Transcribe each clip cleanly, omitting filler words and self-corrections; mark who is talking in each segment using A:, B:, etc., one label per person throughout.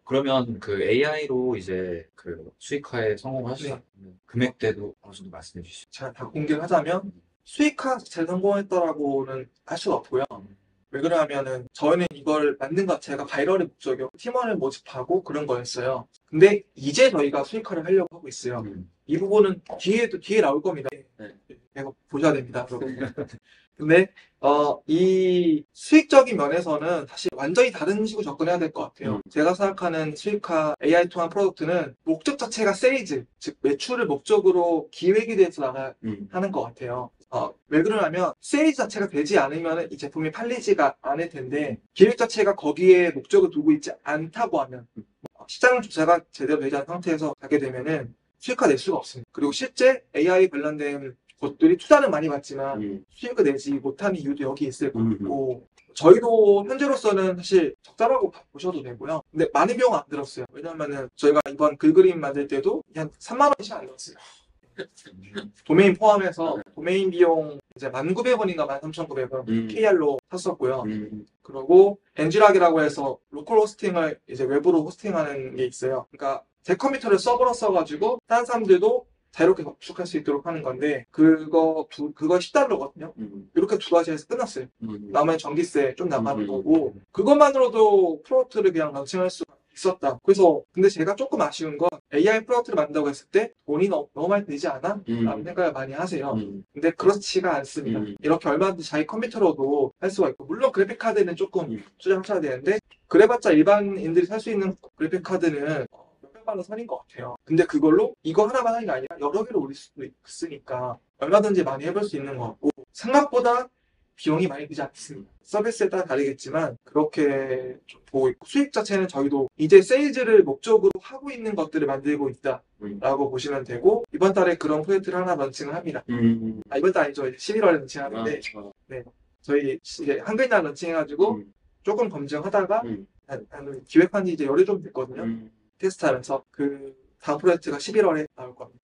A: 그러면 그 AI로 이제 그 수익화에 성공할 수
B: 네.
A: 있는 금액대도 어느 정도 말씀해 주시죠.
B: 제가 다 공개를 하자면 수익화 자체를 성공했다라고는 할 수가 없고요. 왜 그러냐면은 저희는 이걸 만든 것 자체가 바이럴의 목적이었고 팀원을 모집하고 그런 거였어요. 근데 이제 저희가 수익화를 하려고 하고 있어요. 이 부분은 뒤에 나올 겁니다.
A: 네.
B: 이거 보셔야 됩니다. 여러분. 근데 이 수익적인 면에서는 사실 완전히 다른 식으로 접근해야 될 것 같아요. 제가 생각하는 수익화 AI 통한 프로덕트는 목적 자체가 세일즈, 즉 매출을 목적으로 기획이 돼서 나가야 하는 것 같아요. 왜 그러냐면 세일즈 자체가 되지 않으면 이 제품이 팔리지가 않을 텐데 기획 자체가 거기에 목적을 두고 있지 않다고 하면 시장 조사가 제대로 되지 않은 상태에서 가게 되면은 수익화 낼 수가 없습니다. 그리고 실제 AI 관련된 것들이 투자는 많이 받지만 수익을 내지 못하는 이유도 여기 있을 거고 저희도 현재로서는 사실 적자라고 보셔도 되고요. 근데 많은 비용 안 들었어요. 왜냐면은 저희가 이번 글그림 만들 때도 한 3만 원씩 안 들었어요. 도메인 포함해서 도메인 비용 이제 1,900원인가 13,900원 KR로 샀었고요. 그리고 엔지락이라고 해서 로컬 호스팅을 이제 외부로 호스팅하는 게 있어요. 그러니까 제 컴퓨터를 서버로 써가지고 다른 사람들도 자유롭게 접속할 수 있도록 하는 건데 그거 10달러거든요. 이렇게 두 가지 해서 끝났어요. 나머지 전기세 좀 나가는 거고 그것만으로도 프로덕트를 그냥 런칭할 수 있었다. 그래서 근데 제가 조금 아쉬운 건 AI 프로덕트를 만든다고 했을 때 돈이 너무 많이 들지 않아? 라는 생각을 많이 하세요. 근데 그렇지가 않습니다. 이렇게 얼마든지 자기 컴퓨터로도 할 수가 있고 물론 그래픽카드는 조금 투자하셔야 되는데 그래봤자 일반인들이 살 수 있는 그래픽카드는 몇백만 원 선인 것 같아요. 근데 그걸로 이거 하나만 하는 게 아니라 여러 개를 올릴 수도 있으니까 얼마든지 많이 해볼 수 있는 것 같고 생각보다 비용이 많이 들지 않습니다. 서비스에 따라 다르겠지만 그렇게 좀 보고 있고 수익 자체는 저희도 이제 세일즈를 목적으로 하고 있는 것들을 만들고 있다라고 보시면 되고 이번 달에 그런 프로젝트를 하나 런칭을 합니다. 이번 달 아니죠. 11월에 런칭하는데 네, 저희 이제 한글날 런칭해가지고 조금 검증하다가 기획한 지 이제 열흘 좀 됐거든요. 테스트하면서 그 다음 프로젝트가 11월에 나올 겁니다.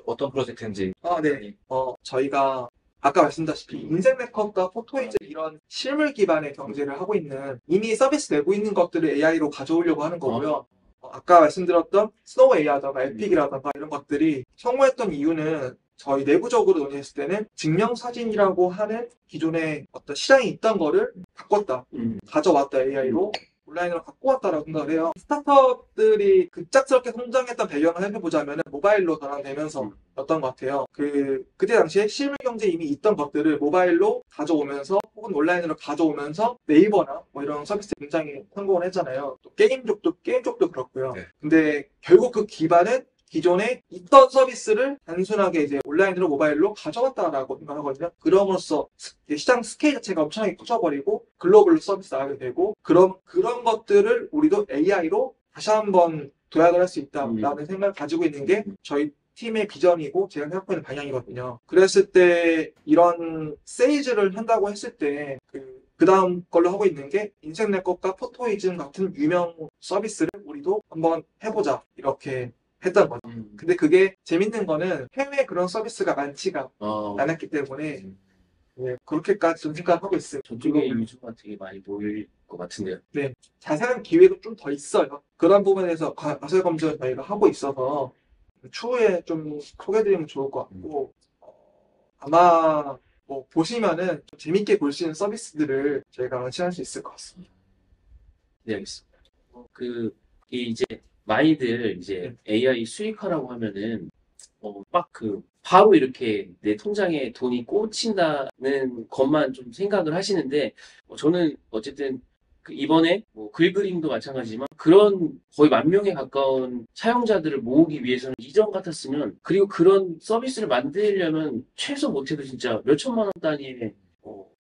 A: 어떤 프로젝트인지.
B: 네. 저희가 아까 말씀드렸다시피 인생 네컷과 포토이즈 이런 실물 기반의 경제를 하고 있는 이미 서비스 내고 있는 것들을 AI로 가져오려고 하는 거고요. 아까 말씀드렸던 스노우 AI라던가 에픽이라던가 이런 것들이 성공했던 이유는 저희 내부적으로 논의했을 때는 증명사진이라고 하는 기존에 어떤 시장이 있던 거를 바꿨다. 가져왔다 AI로. 온라인으로 갖고 왔다라고 생각을 해요. 스타트업들이 급작스럽게 성장했던 배경을 살펴보자면 모바일로 전환되면서였던 것 같아요. 그때 당시에 실물 경제에 이미 있던 것들을 모바일로 가져오면서 혹은 온라인으로 가져오면서 네이버나 뭐 이런 서비스 굉장히 성공을 했잖아요. 또 게임 쪽도 그렇고요. 네. 근데 결국 그 기반은 기존에 있던 서비스를 단순하게 이제 온라인으로 모바일로 가져왔다라고 생각하거든요. 그럼으로써 시장 스케일 자체가 엄청나게 커져버리고 글로벌로 서비스 나가게 되고 그런 것들을 우리도 AI로 다시 한번 도약을 할 수 있다라는 생각을 가지고 있는 게 저희 팀의 비전이고 제가 생각하고 있는 방향이거든요. 그랬을 때 이런 세일즈를 한다고 했을 때 그 다음 걸로 하고 있는 게 인생 네컷과 포토이즘 같은 유명 서비스를 우리도 한번 해보자 이렇게 했던 거죠. 근데 그게 재밌는 거는 해외에 그런 서비스가 많지가 않았기 때문에 네, 그렇게까지 좀 생각하고 있어요.
A: 저쪽에 유저가 되게 많이 보일 것 같은데요.
B: 네, 자세한 기획은 좀 더 있어요. 그런 부분에서 가설 검증을 저희가 하고 있어서 추후에 좀 소개해드리면 좋을 것 같고 아마 뭐 보시면은 좀 재밌게 볼 수 있는 서비스들을 저희가 런칭할 수 있을 것 같습니다.
A: 네, 알겠습니다. 이제 많이들 이제 AI 수익화라고 하면은 바로 이렇게 내 통장에 돈이 꽂힌다는 것만 좀 생각을 하시는데 저는 어쨌든 이번에 뭐 글그림도 마찬가지지만 그런 거의 10,000명에 가까운 사용자들을 모으기 위해서는 이전 같았으면 그리고 그런 서비스를 만들려면 최소 못해도 진짜 몇천만 원 단위의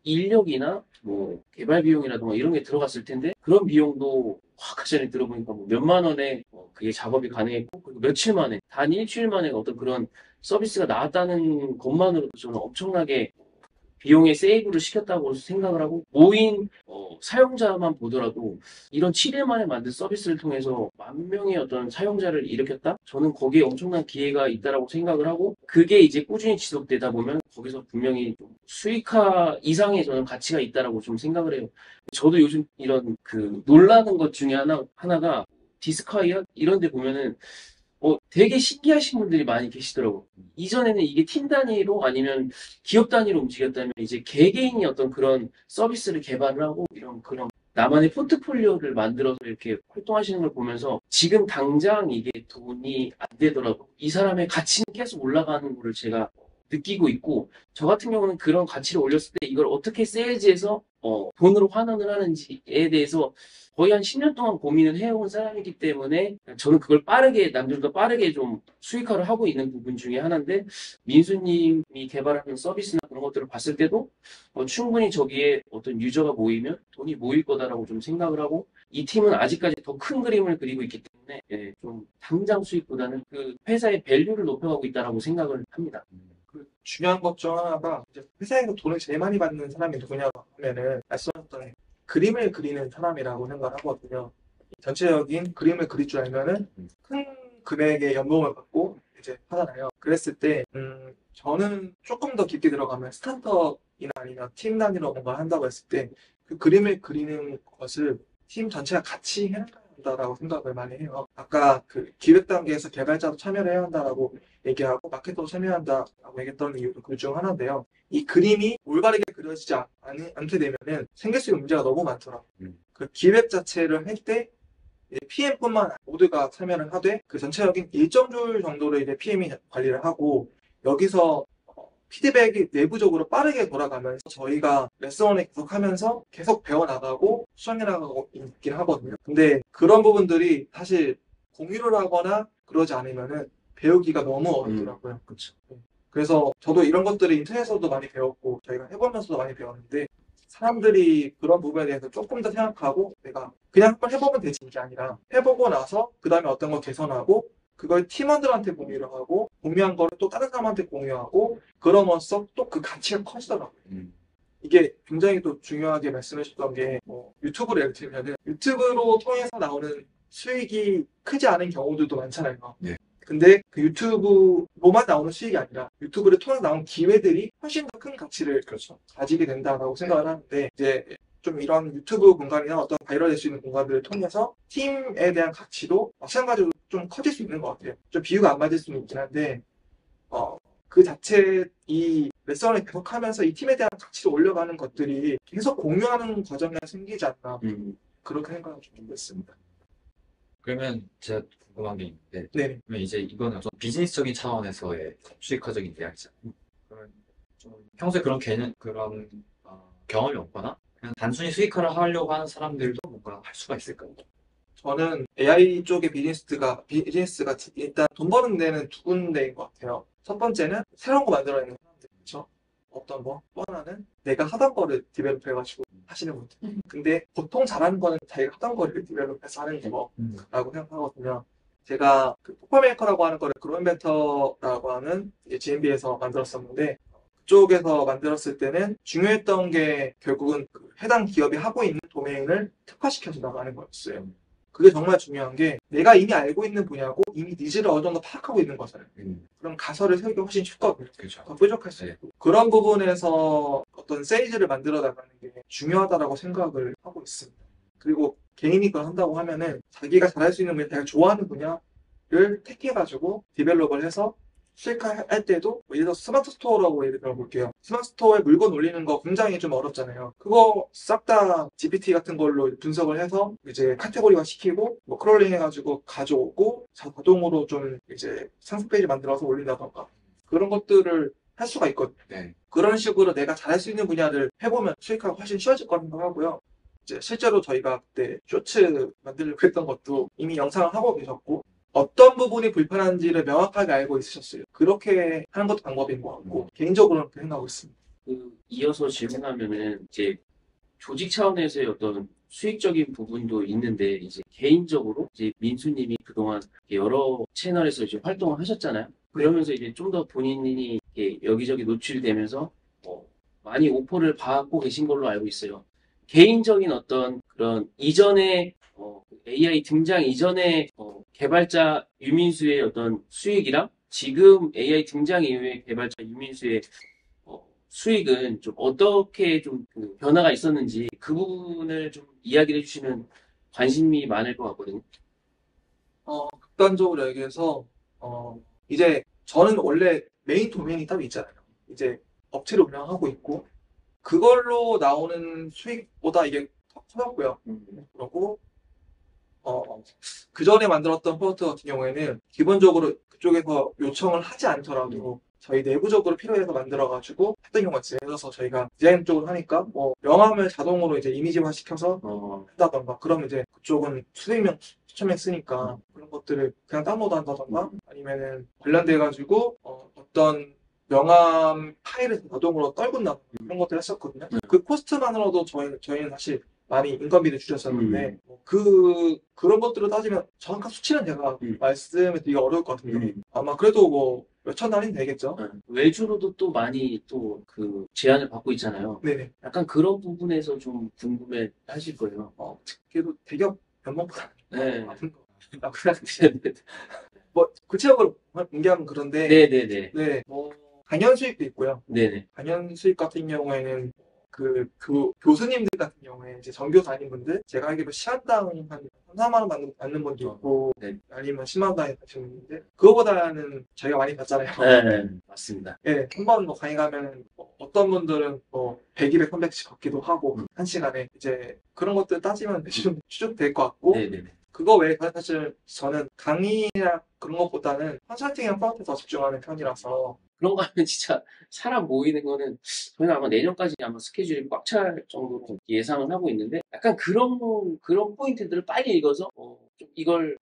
A: 인력이나 뭐 개발 비용이라든가 이런 게 들어갔을 텐데 그런 비용도 아까 전에 들어보니까 뭐 몇만 원에 그게 작업이 가능했고 그리고 며칠 만에 단 일주일 만에 어떤 그런 서비스가 나왔다는 것만으로도 저는 엄청나게 비용의 세이브를 시켰다고 생각을 하고 모인 사용자만 보더라도 이런 7일 만에 만든 서비스를 통해서 10,000명의 어떤 사용자를 일으켰다? 저는 거기에 엄청난 기회가 있다라고 생각을 하고 그게 이제 꾸준히 지속되다 보면 거기서 분명히 좀 수익화 이상의 저는 가치가 있다라고 좀 생각을 해요. 저도 요즘 이런 놀라는 것 중에 하나가 디스카이어 이런 데 보면은 되게 신기하신 분들이 많이 계시더라고. 이전에는 이게 팀 단위로 아니면 기업 단위로 움직였다면 이제 개개인이 어떤 그런 서비스를 개발을 하고 이런 그런 나만의 포트폴리오를 만들어서 이렇게 활동하시는 걸 보면서 지금 당장 이게 돈이 안 되더라도 이 사람의 가치는 계속 올라가는 거를 제가 느끼고 있고 저 같은 경우는 그런 가치를 올렸을 때 이걸 어떻게 세일즈해서 돈으로 환원을 하는지에 대해서 거의 한 10년 동안 고민을 해온 사람이기 때문에 저는 그걸 빠르게 남들보다 빠르게 좀 수익화를 하고 있는 부분 중에 하나인데 민수님이 개발하는 서비스나 그런 것들을 봤을 때도 충분히 저기에 어떤 유저가 모이면 돈이 모일 거다라고 좀 생각을 하고 이 팀은 아직까지 더 큰 그림을 그리고 있기 때문에 좀 당장 수익보다는 그 회사의 밸류를 높여가고 있다라고 생각을 합니다.
B: 그 중요한 것 중 하나가 이제 회사에서 돈을 제일 많이 받는 사람이 누구냐고 하면은 말씀하셨던 그림을 그리는 사람이라고 생각을 하거든요. 전체적인 그림을 그릴 줄 알면은 큰 금액의 연봉을 받고 이제 하잖아요. 그랬을 때 저는 조금 더 깊게 들어가면 스타트업이나 아니면 팀 단위로 뭔가 한다고 했을 때 그 그림을 그리는 것을 팀 전체가 같이 해야 한다라고 생각을 많이 해요. 아까 그 기획 단계에서 개발자도 참여를 해야 한다라고 얘기하고 마케터도 참여한다라고 얘기했던 이유도 그 중 하나인데요. 이 그림이 올바르게 그려지지 않게 되면은 생길 수 있는 문제가 너무 많더라고요. 그 기획 자체를 할 때 PM뿐만 모두가 참여를 하되 그 전체적인 일정줄 정도로 이제 PM이 관리를 하고 여기서 피드백이 내부적으로 빠르게 돌아가면서 저희가 레슨원을 계속하면서 계속 배워나가고 수정해나가고 있긴 하거든요. 근데 그런 부분들이 사실 공유를 하거나 그러지 않으면은 배우기가 너무 어렵더라고요.
A: 그렇죠.
B: 그래서 저도 이런 것들을 인터넷에서도 많이 배웠고 저희가 해보면서도 많이 배웠는데 사람들이 그런 부분에 대해서 조금 더 생각하고 내가 그냥 한번 해보면 되지 이게 아니라 해보고 나서 그 다음에 어떤 거 개선하고 그걸 팀원들한테 공유를 하고 공유한 거를 또 다른 사람한테 공유하고 그러면서 또 그 가치가 커지더라고요. 이게 굉장히 또 중요하게 말씀해 주셨던 게 유튜브를 예를 들면은 유튜브로 통해서 나오는 수익이 크지 않은 경우들도 많잖아요.
C: 네.
B: 근데 그 유튜브로만 나오는 수익이 아니라 유튜브를 통해서 나온 기회들이 훨씬 더 큰 가치를
C: 그렇죠.
B: 가지게 된다고 생각을 하는데 이제 좀 이런 유튜브 공간이나 어떤 바이럴 될 수 있는 공간들을 통해서 팀에 대한 가치도 마찬가지로 좀 커질 수 있는 것 같아요. 좀 비유가 안 맞을 수는 있긴 한데 그 자체 이 레슨을 계속하면서 이 팀에 대한 가치를 올려가는 것들이 계속 공유하는 과정에 생기지 않나 그렇게 생각을 좀 하고 있습니다.
C: 그러면 제가 궁금한 게 있는데,
B: 네.
C: 그러면 이제 이거는 좀 비즈니스적인 차원에서의 수익화적인 이야기잖아요. 그러면 좀 평소에 그런 경험이 없거나 그냥 단순히 수익화를 하려고 하는 사람들도 뭔가 할 수가 있을까요?
B: 저는 AI 쪽의 비즈니스가 일단 돈 버는 데는 두 군데인 것 같아요. 첫 번째는 새로운 거 만들어내는 사람들 있죠. 어떤 뭐 또 하나는 내가 하던 거를 디벨롭 해가지고 하시는 분들. 근데 보통 잘하는 거는 자기가 하던 거를 디벨롭해서 하는 거라고 생각하거든요. 제가 그 포퍼메이커라고 하는 거를 그로인벤터라고 하는 GMB에서 만들었었는데 그쪽에서 만들었을 때는 중요했던 게 결국은 그 해당 기업이 하고 있는 도메인을 특화시켜서 나가는 거였어요. 그게 정말 중요한 게 내가 이미 알고 있는 분야고 이미 니즈를 어느 정도 파악하고 있는 거잖아요. 그럼 가설을 세우기 훨씬 쉽거든요.
C: 그렇죠.
B: 더 뾰족할 수 있고. 그런 부분에서 어떤 세일즈를 만들어 나가는 게 중요하다고 생각을 하고 있습니다. 그리고 개인이 그걸 한다고 하면은 자기가 잘할 수 있는 분야, 자기가 좋아하는 분야를 택해가지고 디벨롭을 해서 수익화할 때도 예를 들어서 스마트 스토어라고 예를 들어 볼게요. 스마트 스토어에 물건 올리는 거 굉장히 좀 어렵잖아요. 그거 싹 다 GPT 같은 걸로 분석을 해서 이제 카테고리화 시키고 뭐 크롤링 해가지고 가져오고 자동으로 좀 이제 상세 페이지 만들어서 올린다던가 그런 것들을 할 수가 있거든요.
C: 네.
B: 그런 식으로 내가 잘할 수 있는 분야를 해보면 수익화가 훨씬 쉬워질 거라고 하고요. 이제 실제로 저희가 그때 쇼츠 만들려고 했던 것도 이미 영상을 하고 계셨고 어떤 부분이 불편한지를 명확하게 알고 있으셨어요. 그렇게 하는 것도 방법인 것 같고 개인적으로는 그렇게 생각하고 있습니다.
A: 이어서 질문하면은 이제 조직 차원에서의 어떤 수익적인 부분도 있는데 이제 개인적으로 이제 민수님이 그동안 여러 채널에서 이제 활동을 하셨잖아요. 그러면서 이제 좀 더 본인이 이렇게 여기저기 노출되면서 많이 오퍼를 받고 계신 걸로 알고 있어요. 개인적인 어떤 그런 이전에 AI 등장 이전에 개발자 유민수의 어떤 수익이랑 지금 AI 등장 이후에 개발자 유민수의 수익은 좀 어떻게 좀 그 변화가 있었는지 그 부분을 좀 이야기를 해주시면 관심이 많을 것 같거든요.
B: 극단적으로 얘기해서 이제 저는 원래 메인 도메인이 따로 있잖아요. 이제 업체를 운영하고 있고 그걸로 나오는 수익보다 이게 더 커졌고요. 그리고 그 전에 만들었던 프로젝트 같은 경우에는 기본적으로 그쪽에서 요청을 하지 않더라도 저희 내부적으로 필요해서 만들어가지고 했던 경우가 있어요. 예를 들어서 저희가 디자인 쪽을 하니까 뭐 명함을 자동으로 이제 이미지화 시켜서 한다던가 그러면 이제 그쪽은 수백 명, 수천 명 쓰니까 그런 것들을 그냥 다운로드 한다던가 아니면은 관련돼가지고 어떤 명함 파일을 자동으로 떨군다 그런 것들을 했었거든요. 그 코스트만으로도 저희는 사실 많이 인건비를 줄였었는데 그런 것들을 따지면 정확한 수치는 제가 말씀을 드리기가 어려울 것 같은데 아마 그래도 뭐 몇천 단위는 되겠죠.
A: 외주로도 또 많이 또 그 제안을 받고 있잖아요.
B: 네네.
A: 약간 그런 부분에서 좀 궁금해 하실 거예요.
B: 그래도 대기업 연봉보다
A: 네.
B: 낮은 거. 뭐 구체적으로 공개하면 그런데
A: 네네네.
B: 네, 뭐 강연 수익도 있고요.
A: 네네.
B: 강연 수익 같은 경우에는 그 교수님들 같은 경우에 이제 전교 다니분들 제가 알기로 시간당 한 3, 4만 원 받는 분도 있고
A: 네.
B: 아니면 10만 원 단위 받는 분인데 그거보다는 저희가 많이 받잖아요.
A: 네, 맞습니다.
B: 네, 한 번 뭐 강의 가면 어떤 분들은 뭐 100, 200, 300씩 받기도 하고 한 시간에 이제 그런 것들 따지면 대충 추측될 것 같고
A: 네네네.
B: 그거 외에 사실 저는 강의나 그런 것보다는 컨설팅이나 프로젝트에 더 집중하는 편이라서
A: 그런 거 하면 진짜 사람 모이는 거는 저희는 아마 내년까지 아마 스케줄이 꽉 찰 정도로 예상을 하고 있는데 약간 그런 포인트들을 빨리 읽어서 좀 이걸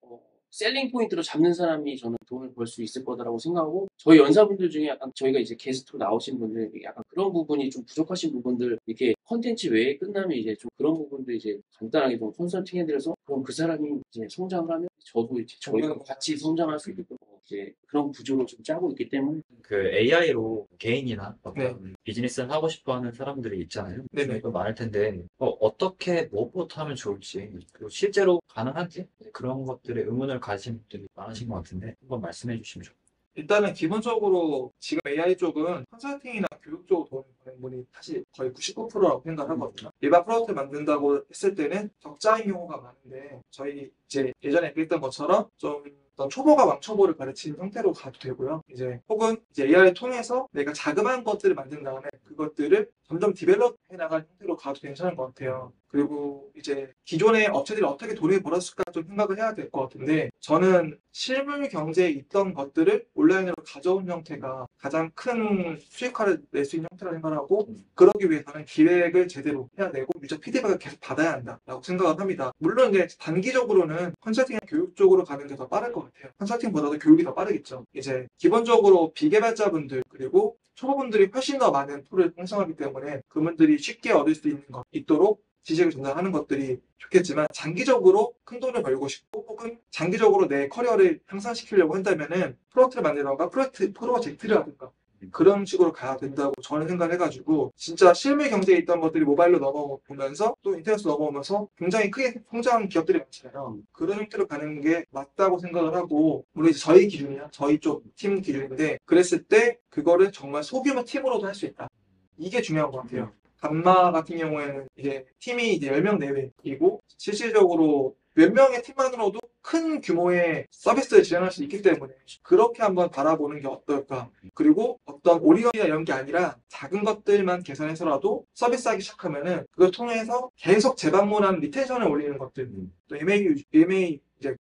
A: 셀링 포인트로 잡는 사람이 저는 돈을 벌 수 있을 거다라고 생각하고 저희 연사분들 중에 약간 저희가 이제 게스트로 나오신 분들 약간 그런 부분이 좀 부족하신 부분들 이렇게 컨텐츠 외에 끝나면 이제 좀 그런 부분들 이제 간단하게 좀 컨설팅 해드려서 그럼 그 사람이 이제 성장을 하면 저도 이제 저희가 같이 성장할 수 있고 이제 그런 구조로 좀 짜고 있기 때문에
C: 그 AI로 개인이나
B: 네.
C: 어떤 비즈니스를 하고 싶어 하는 사람들이 있잖아요.
B: 네네.
C: 또 많을 텐데, 어떻게, 무엇부터 하면 좋을지, 그리고 실제로 가능한지, 그런 것들에 의문을 가진 분들이 많으신 것 같은데, 한번 말씀해 주시면 좋겠습니다.
B: 일단은 기본적으로 지금 AI 쪽은 컨설팅이나 교육 쪽으로 돈을 버는 분이 사실 거의 99%라고 생각을 하거든요. 일반 프로젝트 만든다고 했을 때는 적자인 경우가 많은데 저희 이제 예전에 얘기했던 것처럼 좀 어떤 초보가 왕초보를 가르치는 형태로 가도 되고요. 이제 혹은 이제 AI를 통해서 내가 자그마한 것들을 만든 다음에 그것들을 점점 디벨롭 해나갈 형태로 가도 괜찮은 것 같아요. 그리고 이제 기존의 업체들이 어떻게 돈을 벌었을까 좀 생각을 해야 될 것 같은데 저는 실물 경제에 있던 것들을 온라인으로 가져온 형태가 가장 큰 수익화를 낼 수 있는 형태라고 생각하고 그러기 위해서는 기획을 제대로 해야 되고 유저 피드백을 계속 받아야 한다라고 생각을 합니다. 물론 이제 단기적으로는 컨설팅이나 교육 쪽으로 가는 게 더 빠를 것 같아요. 컨설팅보다도 교육이 더 빠르겠죠. 이제 기본적으로 비개발자분들 그리고 초보분들이 훨씬 더 많은 툴을 형성하기 때문에 그분들이 쉽게 얻을 수 있는 것 있도록 지식을 전달하는 것들이 좋겠지만 장기적으로 큰 돈을 벌고 싶고 혹은 장기적으로 내 커리어를 향상시키려고 한다면은 프로젝트를 만들던가 프로젝트를 하든가 그런 식으로 가야 된다고 저는 생각해가지고 진짜 실물 경제에 있던 것들이 모바일로 넘어오면서 또 인터넷으로 넘어오면서 굉장히 크게 성장한 기업들이 많잖아요. 그런 형태로 가는 게 맞다고 생각을 하고 물론 이제 저희 기준이야 저희 쪽 팀 기준인데 그랬을 때 그거를 정말 소규모 팀으로도 할 수 있다. 이게 중요한 것 같아요. 감마 같은 경우에는 이제 팀이 이제 10명 내외이고 실질적으로 몇 명의 팀만으로도 큰 규모의 서비스를 진행할 수 있기 때문에 그렇게 한번 바라보는 게 어떨까. 그리고 어떤 올인원이나 이런 게 아니라 작은 것들만 계산해서라도 서비스하기 시작하면은 그걸 통해서 계속 재방문하는 리텐션을 올리는 것들 또 MA 이제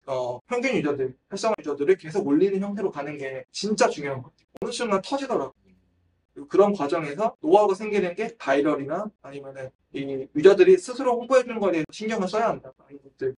B: 평균 유저들, 활성화 유저들을 계속 올리는 형태로 가는 게 진짜 중요한 것 같아요. 어느 순간 터지더라고요. 그런 과정에서 노하우가 생기는 게 바이럴이나 아니면은 이 유저들이 스스로 홍보해주는 거에 대해서 신경을 써야 한다.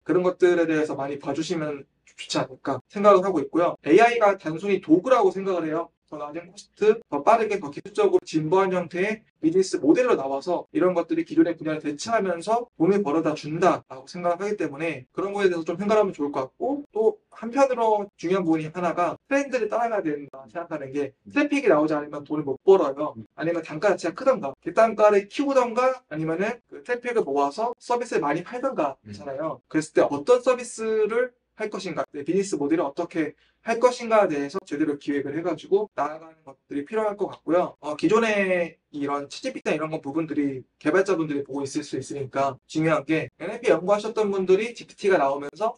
B: 그런 것들에 대해서 많이 봐주시면 좋지 않을까 생각을 하고 있고요. AI가 단순히 도구라고 생각을 해요. 더 낮은 코스트, 더 빠르게, 더 기술적으로 진보한 형태의 비즈니스 모델로 나와서 이런 것들이 기존의 분야를 대체하면서 돈을 벌어다 준다라고 생각을 하기 때문에 그런 거에 대해서 좀 생각하면 좋을 것 같고 또 한편으로 중요한 부분이 하나가 트렌드를 따라가야 된다 생각하는 게 트래픽이 나오지 않으면 돈을 못 벌어요. 아니면 단가 자체가 크던가 뒷단가를 키우던가 아니면은 그 트래픽을 모아서 서비스를 많이 팔던가 하잖아요. 그랬을 때 어떤 서비스를 할 것인가, 내 비즈니스 모델을 어떻게 할 것인가에 대해서 제대로 기획을 해가지고 나아가는 것들이 필요할 것 같고요. 기존에 이런 ChatGPT나 이런 건 부분들이 개발자분들이 보고 있을 수 있으니까 중요한 게 NLP 연구하셨던 분들이 GPT가 나오면서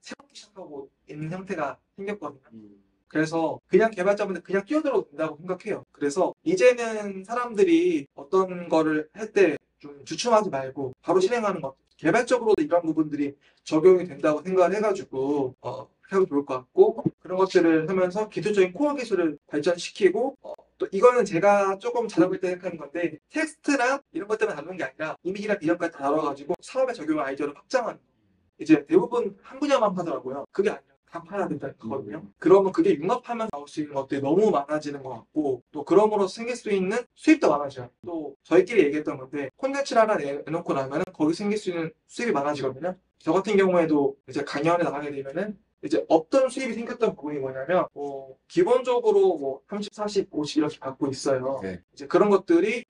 B: 새롭게 시작하고 있는 형태가 생겼거든요.
A: 음.
B: 그래서 그냥 개발자분들 그냥 뛰어들어도 된다고 생각해요. 그래서 이제는 사람들이 어떤 거를 할 때 좀 주춤하지 말고 바로 실행하는 것. 개발적으로도 이런 부분들이 적용이 된다고 생각을 해가지고 하면 좋을 것 같고 그런 것들을 하면서 기술적인 코어 기술을 발전시키고 또 이거는 제가 조금 잘하고 있다 생각하는 건데 텍스트나 이런 것 때문에 다루는 게 아니라 이미지나 비전까지 다 다뤄가지고 사업에 적용할 아이디어를 확장하는 거. 이제 대부분 한 분야만 하더라고요. 그게 아니라 다 팔아야 된다는 거거든요. 그러면 그게 융합하면 나올 수 있는 것들이 너무 많아지는 것 같고 또 그럼으로 생길 수 있는 수입도 많아져요. 또 저희끼리 얘기했던 건데 콘텐츠를 하나 내놓고 나면 거기 생길 수 있는 수입이 많아지거든요. 저 같은 경우에도 이제 강연에 나가게 되면은 이제 없던 수입이 생겼던 부분이 뭐냐면 기본적으로 뭐 30, 40, 50 이렇게 받고 있어요.
C: 네.
B: 이제 그런 것들이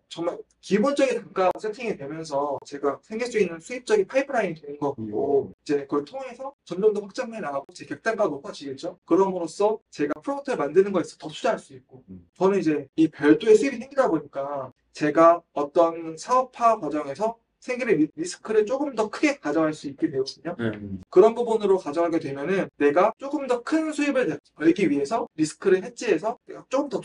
B: 정말 기본적인 단가 세팅이 되면서 제가 생길 수 있는 수입적인 파이프라인이 되는 거고 이제 그걸 통해서 점점 더 확장해 나가고 제 객단가가 높아지겠죠. 그럼으로써 제가 프로덕트를 만드는 거에 있어서 더 투자할 수 있고 저는 이제 이 별도의 수입이 생기다 보니까 제가 어떤 사업화 과정에서 생기는 리스크를 조금 더 크게 가져갈 수 있게 되거든요. 그런 부분으로 가져가게 되면은 내가 조금 더 큰 수입을 벌기 위해서 리스크를 해지해서 내가 조금 더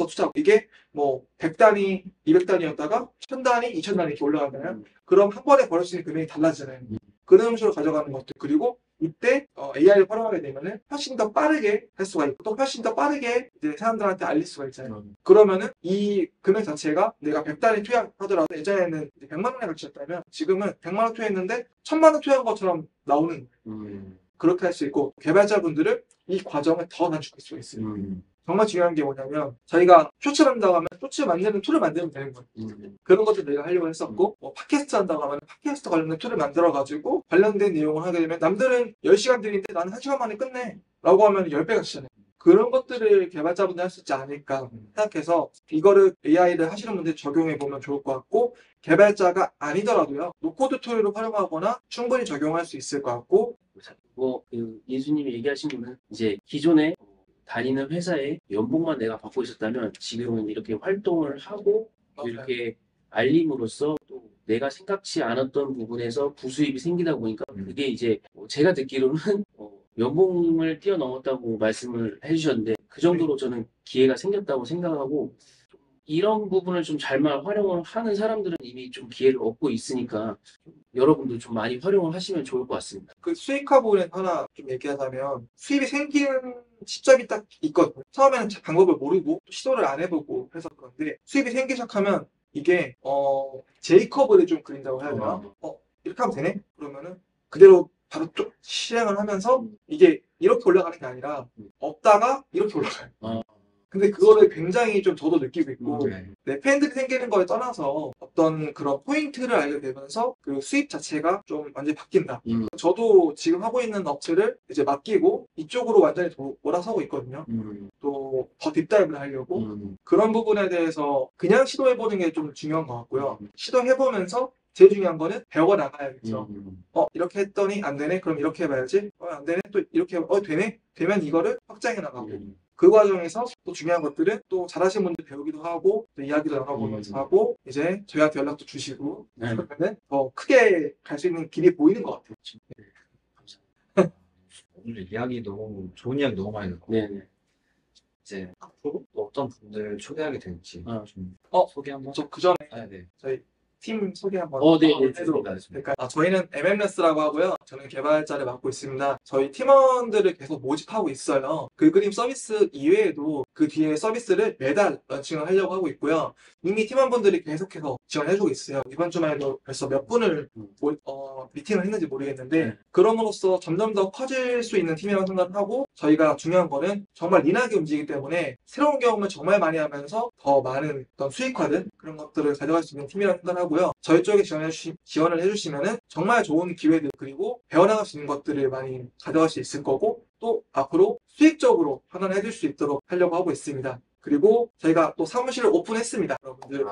B: 투자. 이게 뭐 100단위, 200단위였다가 1000단위, 2000단위 이렇게 올라가면 그럼 한 번에 벌을 수 있는 금액이 달라지잖아요. 그런 식으로 가져가는 것들. 그리고 이때 AI를 활용하게 되면은 훨씬 더 빠르게 할 수가 있고 또 훨씬 더 빠르게 이제 사람들한테 알릴 수가 있잖아요. 그러면은 이 금액 자체가 내가 100단위 투자하더라도 예전에는 100만 원에 걸쳤다면 지금은 100만 원 투자했는데 1000만 원 투자한 것처럼 나오는 그렇게 할 수 있고 개발자분들은 이 과정을 더 단축할 수가 있어요. 정말 중요한 게 뭐냐면 저희가 쇼츠 만든다고 하면 쇼츠 만드는 툴을 만들면 되는 거예요. 그런 것들 저희가 하려고 했었고 팟캐스트 한다고 하면 팟캐스트 관련된 툴을 만들어가지고 관련된 내용을 하게 되면 남들은 10시간 들인데 나는 1시간 만에 끝내 라고 하면 10배가 시잖아요. 그런 것들을 개발자분들 할 수 있지 않을까 생각해서 이거를 AI를 하시는 분들 적용해 보면 좋을 것 같고 개발자가 아니더라도요 노코드 툴을 활용하거나 충분히 적용할 수 있을 것 같고
A: 그 예수님이 얘기하신 거는 이제 기존에 다니는 회사에 연봉만 내가 받고 있었다면 지금은 이렇게 활동을 하고 이렇게 알림으로써 또 내가 생각지 않았던 부분에서 부수입이 생기다 보니까 그게 이제 제가 듣기로는 연봉을 뛰어넘었다고 말씀을 해주셨는데 그 정도로 저는 기회가 생겼다고 생각하고 이런 부분을 좀 잘만 활용을 하는 사람들은 이미 좀 기회를 얻고 있으니까 여러분도 좀 많이 활용을 하시면 좋을 것 같습니다.
B: 그 수익화 부분에 하나 좀 얘기하자면 수입이 생기는 시점이 딱 있거든요. 처음에는 방법을 모르고 시도를 안 해보고 해서 그런데 수입이 생기기 시작하면 이게 J커브를 좀 그린다고 해야 되나? 이렇게 하면 되네? 그러면은 그대로 바로 좀 실행을 하면서 이게 이렇게 올라가는 게 아니라 없다가 이렇게 올라가요. 근데 그거를 굉장히 좀 저도 느끼고 있고 내 팬들이 생기는 거에 떠나서 어떤 그런 포인트를 알게 되면서 그 수입 자체가 좀 완전히 바뀐다. 저도 지금 하고 있는 업체를 이제 맡기고 이쪽으로 완전히 몰아서고 있거든요. 또 더 딥다이브를 하려고 그런 부분에 대해서 그냥 시도해보는 게 좀 중요한 것 같고요. 시도해보면서 제일 중요한 거는 배워 나가야겠죠. 이렇게 했더니 안 되네? 그럼 이렇게 해봐야지. 안 되네? 또 이렇게 되네? 되면 이거를 확장해 나가고 그 과정에서 또 중요한 것들은 또 잘하시는 분들 배우기도 하고 또 이야기도 나눠보면서 하고 이제 저희한테 연락도 주시고 그러면은 더 크게 갈 수 있는 길이 보이는 것 같아요.
A: 네, 감사합니다.
C: 오늘 이야기 너무 좋은 이야기 너무 많이 듣고
A: 네네.
C: 이제 앞으로 또 어떤 분들 초대하게 될지 좀 소개 한번.
B: 저 그 전에
C: 네.
B: 저희 팀 소개 한번
A: 네,
B: 해도록 될까요? 저희는 MMLS라고 하고요. 저는 개발자를 맡고 있습니다. 저희 팀원들을 계속 모집하고 있어요. 글그림 서비스 이외에도 그 뒤에 서비스를 매달 런칭을 하려고 하고 있고요. 이미 팀원분들이 계속해서 지원해주고 있어요. 이번 주말에도 벌써 몇 분을 미팅을 했는지 모르겠는데 그럼으로써 점점 더 커질 수 있는 팀이라고 생각하고 저희가 중요한 거는 정말 리나하게 움직이기 때문에 새로운 경험을 정말 많이 하면서 더 많은 어떤 수익화든 그런 것들을 가져갈 수 있는 팀이라고 생각하고요. 저희 쪽에 지원을 해주시면은 정말 좋은 기회들 그리고 배워나갈 수 있는 것들을 많이 가져갈 수 있을 거고 또 앞으로 수익적으로 환원해 줄 수 있도록 하려고 하고 있습니다. 그리고 저희가 또 사무실을 오픈했습니다. 여러분들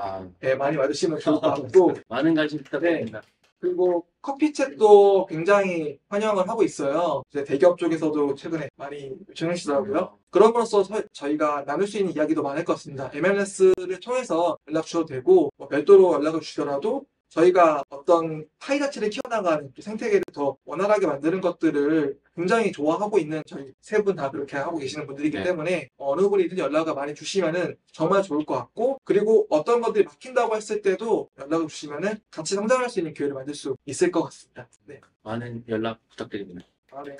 B: 많이 와주시면 좋을 것 같고
A: 많은 관심 부탁드립니다.
B: 그리고 커피챗도 굉장히 환영을 하고 있어요. 이제 대기업 쪽에서도 최근에 많이 요청해 주시더라고요. 그럼으로써 저희가 나눌 수 있는 이야기도 많을 것 같습니다. MLS를 통해서 연락 주셔도 되고 별도로 연락을 주시더라도 저희가 어떤 파이 자체를 키워나가는 또 생태계를 더 원활하게 만드는 것들을 굉장히 좋아하고 있는 저희 세 분 다 그렇게 하고 계시는 분들이기
C: 네.
B: 때문에 어느 분이든 연락을 많이 주시면은 정말 좋을 것 같고, 그리고 어떤 것들이 막힌다고 했을 때도 연락을 주시면은 같이 성장할 수 있는 기회를 만들 수 있을 것 같습니다. 네.
A: 많은 연락 부탁드립니다.
B: 아, 네.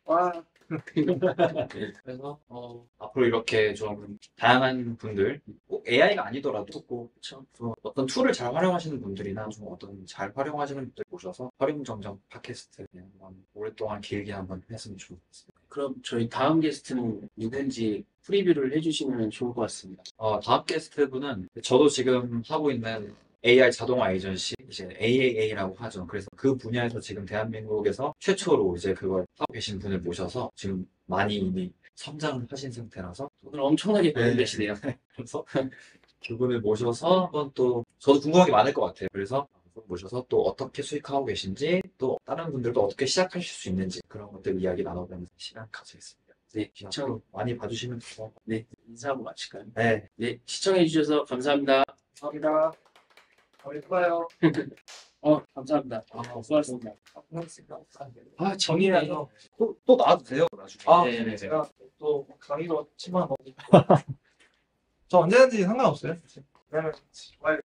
B: 와,
C: 그래서 앞으로 이렇게 좀 다양한 분들, 꼭 AI가 아니더라도 꼭 좀 어떤 툴을 잘 활용하시는 분들이나 좀 어떤 잘 활용하시는 분들 모셔서 활용정정 팟캐스트 한번 오랫동안 길게 한번 했으면 좋을 것 같습니다.
A: 그럼 저희 다음 게스트는 누군지 프리뷰를 해주시면 좋을 것 같습니다.
C: 다음 게스트분은 저도 지금 하고 있는 AI 자동화 에이전시, 이제 AAA라고 하죠. 그래서 그 분야에서 지금 대한민국에서 최초로 이제 그걸 하고 계신 분을 모셔서 지금 많이 이미 성장을 하신 상태라서
A: 오늘 엄청나게 고민되시네요.
C: 그래서 그분을 모셔서 한번 또 저도 궁금한 게 많을 것 같아요. 그래서 그분 모셔서 또 어떻게 수익하고 계신지, 또 다른 분들도 어떻게 시작하실 수 있는지 그런 것들 이야기 나눠보면서 시간 가지겠습니다.
A: 네,
C: 시청 많이 봐주시면 좋을 것 같아요.
A: 네, 인사하고 마칠까요?
C: 네.
A: 네, 시청해주셔서 감사합니다.
B: 감사합니다. 다음에 또 봐요.
A: 감사합니다. 수고하셨습니다.
B: 고맙습니다.
A: 정의라서.
C: 또 나와도 돼요, 나중에.
A: 네, 네.
B: 제가 또 강의로 치마 먹고 저 언제든지 상관없어요. 왜냐면